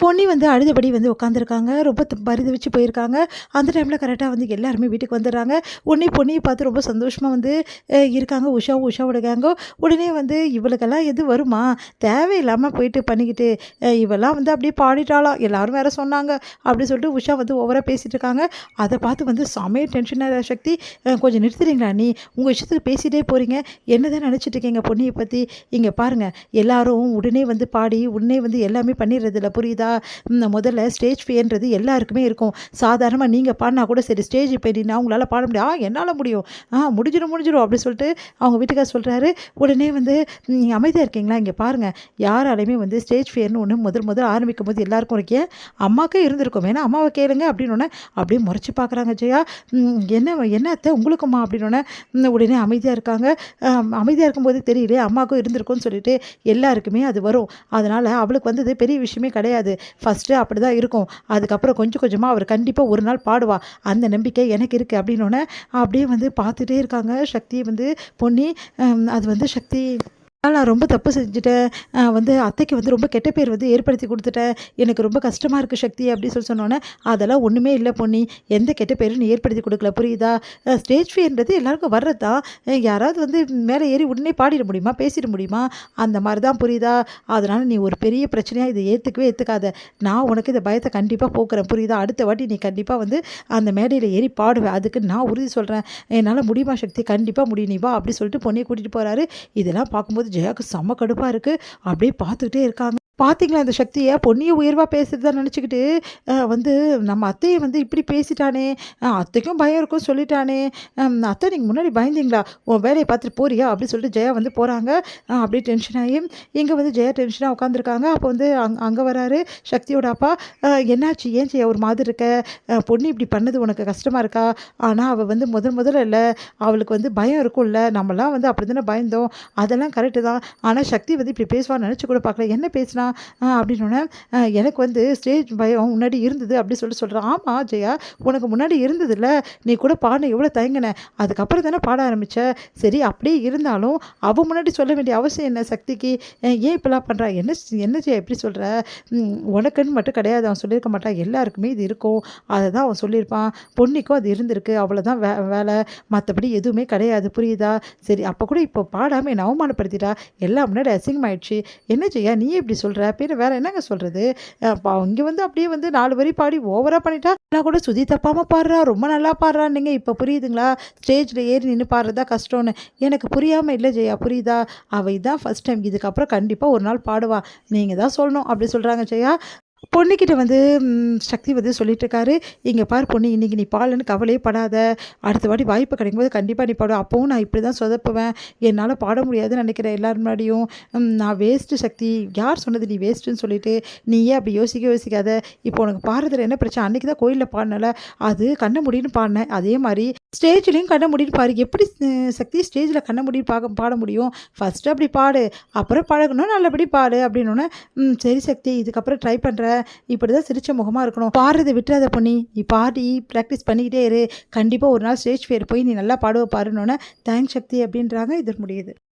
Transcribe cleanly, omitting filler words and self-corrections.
பொன்னி வந்து அழுதபடி வந்து உட்காந்துருக்காங்க. ரொம்ப பரிதவிச்சு போயிருக்காங்க. அந்த டைமில் கரெக்டாக வந்து எல்லாருமே வீட்டுக்கு வந்துடுறாங்க. உடனே பொன்னியை பார்த்து ரொம்ப சந்தோஷமாக வந்து இருக்காங்க உஷாவோட கேங்கோ. உடனே வந்து இவளுக்கெல்லாம் எது வருமா? தேவையில்லாமல் போயிட்டு பண்ணிக்கிட்டு இவெல்லாம் வந்து அப்படியே பாடிட்டாளாம். எல்லாரும் வேற சொன்னாங்க அப்படி சொல்லிட்டு உஷா வந்து ஓவராக பேசிகிட்டு இருக்காங்க. அதை பார்த்து வந்து செமைய டென்ஷனாக சக்தி, கொஞ்சம் நிறுத்துறீங்களா நீ? உங்கள் இஷ்டத்துக்கு பேசிகிட்டே போகிறீங்க. என்ன தான் நினச்சிட்டு இருக்கீங்க பொன்னியை பற்றி? இங்கே பாருங்கள், எல்லாரும் உடனே வந்து பாடி உடனே வந்து எல்லாமே பண்ணிடுறதில்ல, புரியுதா? முதல்ல ஸ்டேஜ் ஃபியர்ன்றது எல்லாருக்குமே இருக்கும். சாதாரணமாக நீங்கள் பாடினா கூட சரி, ஸ்டேஜ் போயிட்டீங்கன்னா உங்களால் பாட முடியும். என்னால் முடியும், முடிஞ்சிடும் அப்படி சொல்லிட்டு அவங்க வீட்டுக்கார் சொல்கிறாரு. உடனே வந்து நீங்கள் அமைதியாக இருக்கீங்களா? இங்கே பாருங்கள், யாராலையுமே வந்து ஸ்டேஜ் ஃபியர்னு ஒன்று முதல் ஆரம்பிக்கும் போது எல்லாருக்கும் இருக்கேன், அம்மாக்கே இருந்திருக்கும், வேணா அம்மாவை கேளுங்க அப்படின்னு அப்படியே முறைச்சி பார்க்குறாங்க ஜெயா. என்ன அத்தை உங்களுக்குமா அப்படின்னு உடனே அமைதியாக இருக்காங்க. அமைதியாக இருக்கும்போது தெரியலையே அம்மாவுக்கும் இருந்திருக்கும்னு சொல்லிட்டு எல்லாருக்குமே அது வரும். அதனால் அவளுக்கு வந்தது பெரிய விஷயமே கிடையாது. ஃபஸ்ட்டு அப்படி தான் இருக்கும். அதுக்கப்புறம் கொஞ்சம் கொஞ்சமாக அவர் கண்டிப்பாக ஒரு நாள் பாடுவா, அந்த நம்பிக்கை எனக்கு இருக்குது அப்படின்னோடனே அப்படியே வந்து பார்த்துட்டே இருக்காங்க சக்தியை வந்து பொன்னி. அது வந்து சக்தி, நான் ரொம்ப தப்பு செஞ்சுட்டேன், வந்து அத்தைக்கு வந்து ரொம்ப கெட்ட பேர் வந்து ஏற்படுத்தி கொடுத்துட்டேன், எனக்கு ரொம்ப கஷ்டமாக இருக்குது சக்தி அப்படின்னு சொன்னோன்னே, அதெல்லாம் ஒன்றுமே இல்லை பொன்னி, எந்த கெட்ட பேரும் நீ ஏற்படுத்தி கொடுக்கல, புரியுதா? ஸ்டேஜ் ஃபியர்ன்றது எல்லாருக்கும் வர்றது தான். யாராவது வந்து மேலே ஏறி உடனே பாடிட முடியுமா, பேசிட முடியுமா? அந்த மாதிரி தான், புரியுதா? அதனால் நீ ஒரு பெரிய பிரச்சனையாக இதை ஏற்றுக்காத. நான் உனக்கு இந்த பயத்தை கண்டிப்பாக போக்குறேன், புரியுதா? அடுத்த வாட்டி நீ கண்டிப்பாக வந்து அந்த மேடையில் ஏறி பாடுவேன், அதுக்கு நான் உறுதி சொல்கிறேன். என்னால் முடியுமா சக்தி? கண்டிப்பாக முடியும், நீ வா அப்படி சொல்லிட்டு பொண்ணியை கூட்டிகிட்டு போகிறாரு. இதெல்லாம் பார்க்கும்போது ஜெயாவுக்கு செம்ம கடுப்பாக இருக்குது. அப்படியே பார்த்துக்கிட்டே இருக்காங்க. பார்த்தீங்களா இந்த சக்தியை? பொன்னியை உயர்வாக பேசுகிறதா நினச்சிக்கிட்டு வந்து நம்ம அத்தையை வந்து இப்படி பேசிட்டானே, அத்தைக்கும் பயம் இருக்கும் சொல்லிட்டானே. அத்தை நீங்கள் முன்னாடி பயந்தீங்களா? உன் வேலையை பார்த்துட்டு போறியா அப்படின்னு சொல்லிட்டு ஜெயா வந்து போகிறாங்க. அப்படியே டென்ஷன் ஆகி இங்கே வந்து ஜெயா டென்ஷனாக உட்காந்துருக்காங்க. அப்போ வந்து அங்கே வராரு சக்தியோட அப்பா. என்னாச்சு, ஏன் ஜெயா ஒரு மாதிரி இருக்க? பொன்னி இப்படி பண்ணது உனக்கு கஷ்டமாக இருக்கா? ஆனால் அவள் வந்து முதல்ல இல்லை, அவளுக்கு வந்து பயம் இருக்கும்ல, நம்மலாம் வந்து அப்படி தானே பயந்தோம், அதெல்லாம் கரெக்டு தான். ஆனால் சக்தி வந்து இப்படி பேசுவான்னு நினச்சி கூட பார்க்கல. என்ன பேசினா அப்படின்னோடனே, எனக்கு வந்து ஸ்டேஜ் பயம் முன்னாடி இருந்தது அப்படி சொல்கிறேன். ஆமாம் ஜெயா, உனக்கு முன்னாடி இருந்ததில்ல, நீ கூட பாட எவ்வளோ தயங்கின, அதுக்கப்புறம் தானே பாட ஆரம்பித்த. சரி, அப்படியே இருந்தாலும் அவள் முன்னாடி சொல்ல வேண்டிய அவசியம் என்ன சக்திக்கு? ஏன் இப்படிலாம் பண்ணுறா? என்ன ஜெயா எப்படி சொல்கிற? உனக்குன்னு மட்டும் கிடையாது, அவன் சொல்லியிருக்க மாட்டான், எல்லாருக்குமே இது இருக்கும், அதை தான் அவன் சொல்லியிருப்பான். பொன்னிக்கும் அது இருந்திருக்கு, அவ்வளோதான் வேலை, மற்றபடி எதுவுமே கிடையாது, புரியுதா? சரி, அப்போ கூட இப்போ பாடாமல் என்னை அவமானப்படுத்திட்டா, எல்லாம் முன்னாடி அசிங்கமாயிடுச்சு. என்ன ஜெயா நீ எப்படி சொல்கிற? பின்ன வேறு என்னங்க சொல்கிறது? இங்கே வந்து அப்படியே வந்து 4 வரி பாடி ஓவராக பண்ணிட்டா. நான் கூட சுதி தப்பாமல் பாடுறா, ரொம்ப நல்லா பாடுறான்னுங்க, இப்போ புரியுதுங்களா? ஸ்டேஜில் ஏறி நின்று பாடுறதா கஷ்டம்னு. எனக்கு புரியாமல் இல்லை ஜெயா, புரியுதா? அவள் இதான் ஃபஸ்ட் டைம், இதுக்கப்புறம் கண்டிப்பாக ஒரு நாள் பாடுவா, நீங்கள் தான் சொல்லணும் அப்படி சொல்கிறாங்க ஜெயா. பொண்ணுக்கிட்ட வந்து சக்தி வந்து சொல்லிட்டு இருக்காரு. இங்கே பார் பொண்ணு, இன்றைக்கி நீ பாடலன்னு கவலையே படாத, அடுத்த வாட்டி வாய்ப்பு கிடைக்கும்போது கண்டிப்பாக நீ பாடுவ. அப்போவும் நான் இப்படி தான் சொதப்புவேன், என்னால் பாட முடியாதுன்னு நினைக்கிறேன் எல்லாரும் முன்னாடியும். நான் வேஸ்ட்டு சக்தி. யார் சொன்னது நீ வேஸ்ட்டுன்னு சொல்லிட்டு? நீயே அப்படி யோசிக்காத. இப்போ உனக்கு பாடுறதுல என்ன பிரச்சனை? அன்றைக்கி தான் கோயிலில் பாடினல, அது கண்ண முடின்னு பாடினேன், அதே மாதிரி ஸ்டேஜ்லேயும் கண்ண முடின்னு பாரு. எப்படி சக்தி ஸ்டேஜில் கண்ண முடின்னு பாட முடியும்? ஃபஸ்ட்டு அப்படி பாடு, அப்புறம் பழகணும், நல்லபடி பாடு அப்படின்னோடனே, சரி சக்தி, இதுக்கப்புறம் ட்ரை பண்ணுறேன், இப்படி தான் சிரிச்ச முகமாக இருக்கணும், பாடுறதை விட்டுறாத பொண்ணி, நீ பாடி ப்ராக்டிஸ் பண்ணிக்கிட்டே இரு, கண்டிப்பாக ஒரு நாள் ஸ்டேஜ் ஃபியர் போய் நீ நல்லா பாடுவ பாருன்னொன்னே, தேங்க்ஸ் சக்தி அப்படின்றாங்க. இது முடியுது.